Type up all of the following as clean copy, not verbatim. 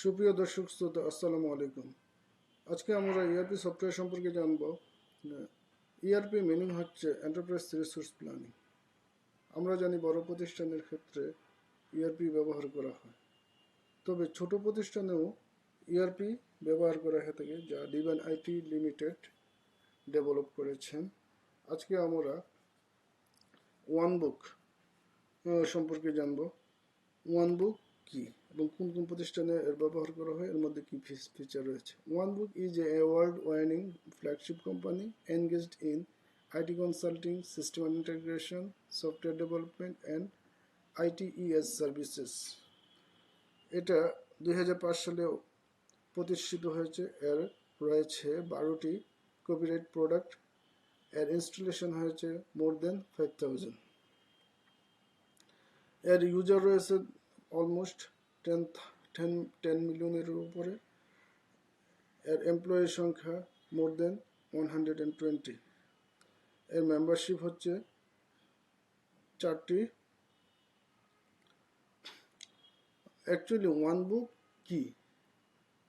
সুপ্রিয় দর্শক শ্রোতা, আসসালামু আলাইকুম। আজকে আমরা ইআরপি সফটওয়্যার সম্পর্কে জানব। ইআরপি মিনিং হচ্ছে এন্টারপ্রাইজ রিসোর্স প্ল্যানিং। আমরা জানি বড় প্রতিষ্ঠানের ক্ষেত্রে ইআরপি ব্যবহার করা হয়, তবে ছোট প্রতিষ্ঠানেও ইআরপি ব্যবহার করা হয়ে থাকে, যা ডিভাইন আইটি লিমিটেড ডেভেলপ করেছেন। আজকে আমরা ওয়ান বুক সম্পর্কে জানব। ওয়ান বুক কি এবং কোন কোন প্রতিষ্ঠানে এর ব্যবহার করা হয়, এর মধ্যে কি ফিচার রয়েছে। One book is a award warning flagship company engaged in IT consulting, system integration, software development and ITES services. এটা 2005 সালে প্রতিষ্ঠিত হয়েছে। এর রয়েছে 12টি কপিরাইট প্রোডাক্ট। এর ইনস্টলেশন হয়েছে মোর দেন 5000। এর ইউজার রয়েছে অলমোস্ট 10 মিলিয়নের উপরে। এর এমপ্লয়ি সংখ্যা মোর দেন 120। এর মেম্বারশিপ হচ্ছে 4টি। অ্যাকচুয়ালি ওয়ান বুক কি?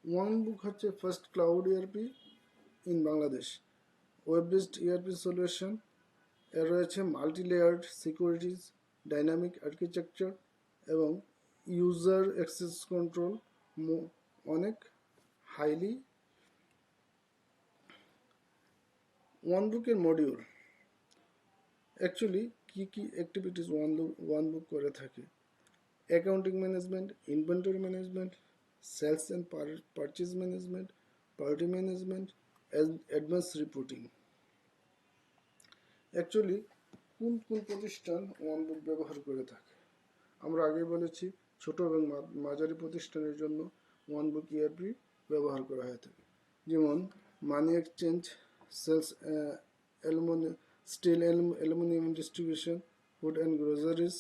ওয়ান বুক হচ্ছে first cloud ERP in Bangladesh, web based ERP solution. এর রয়েছে multi layered securities, dynamic architecture এবং ইউজার অ্যাক্সেস কন্ট্রোল অনেক হাইলি। ওয়ান বুকের মডিউল অ্যাকচুয়ালি কি অ্যাক্টিভিটিস ওয়ান বুক করে থাকে: accounting management, inventory management, sales and purchase management, party management, advance reporting. Actually কোন কোন প্রতিষ্ঠান ওয়ান বুক ব্যবহার করে থাকে? আমরা আগে বলেছি, ছোট এবং মাঝারি প্রতিষ্ঠানের জন্য ওয়ান বুক ইআরপি ব্যবহার করা হয়ে থাকে। যেমন money exchange, sales, steel aluminium distribution, food and groceries,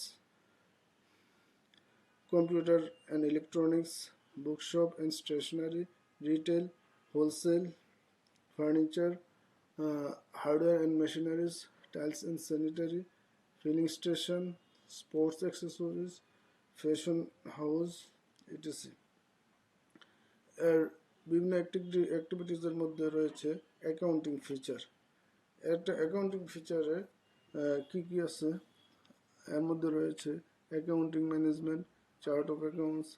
computer and electronics, bookshop and stationery, retail, wholesale, furniture, hardware and machineries, tiles and sanitary, filling station, sports accessories, fashion house, etc. এর বিভিন্ন অ্যাক্টিভিটিসের মধ্যে রয়েছে accounting feature. একটা accounting ফিচারে কি কি আছে? এর মধ্যে রয়েছে accounting management, chart of accounts,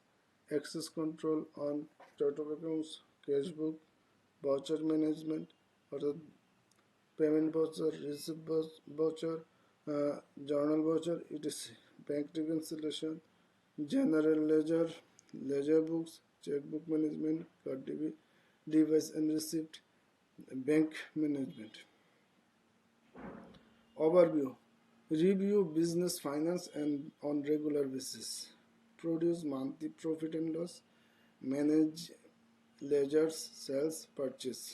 access control on chart of accounts, cash book, voucher management অর্থাৎ payment voucher, receipt voucher, journal voucher, ETC, bank reconciliation, general ledger, ledger books, chequebook management, card device and receipt, bank management. Overview: review business finance and on regular basis, produce monthly profit and loss, manage ledgers, sales, purchase.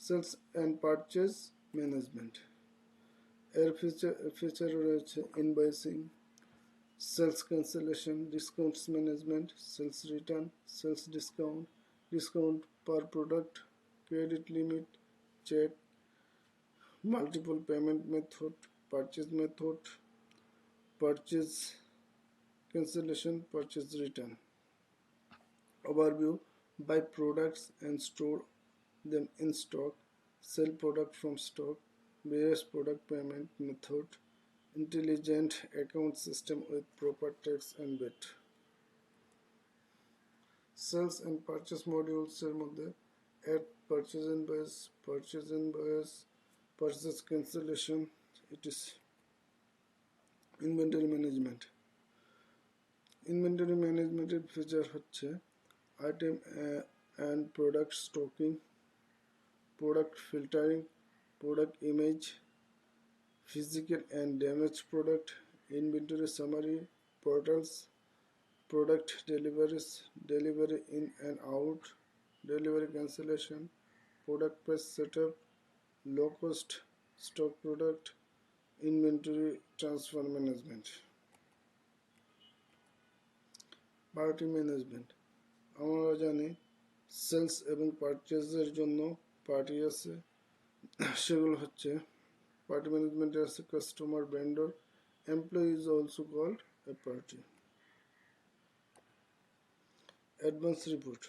Sales and purchase management. এর feature রয়েছে invoicing, sales cancellation, discounts management, sales return, sales discount, discount per product, credit limit, check, multiple payment method, purchase method, purchase cancellation, purchase return. Overview: buy products and store them in stock, sell product from stock, various product payment method, intelligent account system with proper tax and VAT. Sales and purchase modules এর মধ্যে add purchase invoice, purchase cancellation, etc. Inventory management. Inventory management এর feature হচ্ছে item and product stocking, product filtering, product image, physical and damaged product, inventory summary portals, product deliveries, delivery in and out, delivery cancellation, product price setup, low cost stock product, inventory transfer management. Party management. আমরা জানি sales এবং পারচেজের জন্য party আছে, সেগুলো হচ্ছে party ম্যানেজমেন্টে আছে customer, vendor, employee is also called a party. Advance report.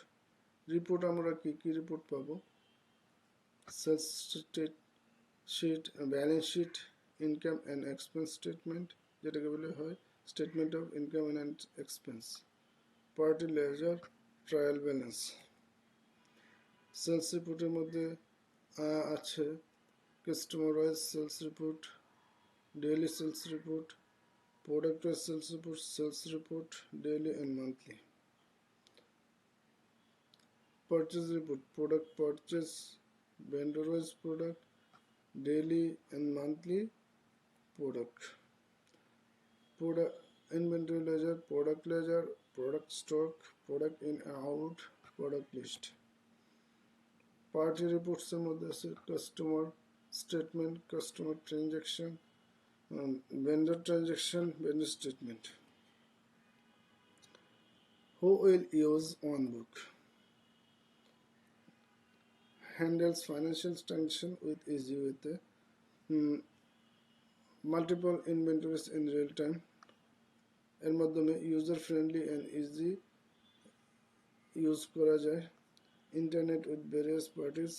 Report আমরা কি রিপোর্ট পাবো? Sales sheet, balance sheet, income and expense statement, যেটাকে বলে হয় statement of income and expense, party ledger, trial balance. Sales রিপোর্টের মধ্যে আছে customer wise sales report, daily sales report, product wise sales report, daily and monthly. Purchase report, product purchase, vendor wise product, daily and monthly product. Product inventory ledger, product stock, product in and out, product list. Party reports এর মধ্যে আছে customer statement, customer transaction, vendor transaction, vendor statement. Who will use one book? Handles financial transaction with easy with multiple inventories in real time, এর মাধ্যমে user friendly and easy use করা যায়, internet with various parties,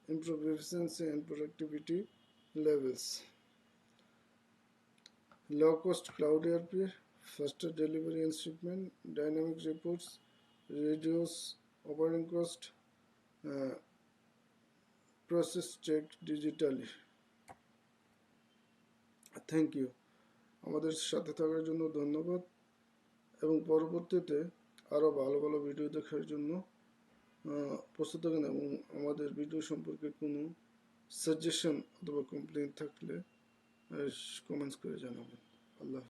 improve efficiency and productivity levels, low cost cloud ERP, faster delivery and shipment, dynamic reports, reduce operating cost, process checked digitally. Thank you. আমাদের সাথে থাকার জন্য ধন্যবাদ, এবং পরবর্তীতে আরও ভালো ভালো ভিডিও দেখার জন্য প্রস্তুত থাকেন, এবং আমাদের ভিডিও সম্পর্কে কোনো সাজেশন অথবা কমপ্লেন থাকলে কমেন্টস করে জানাবেন। আল্লাহ।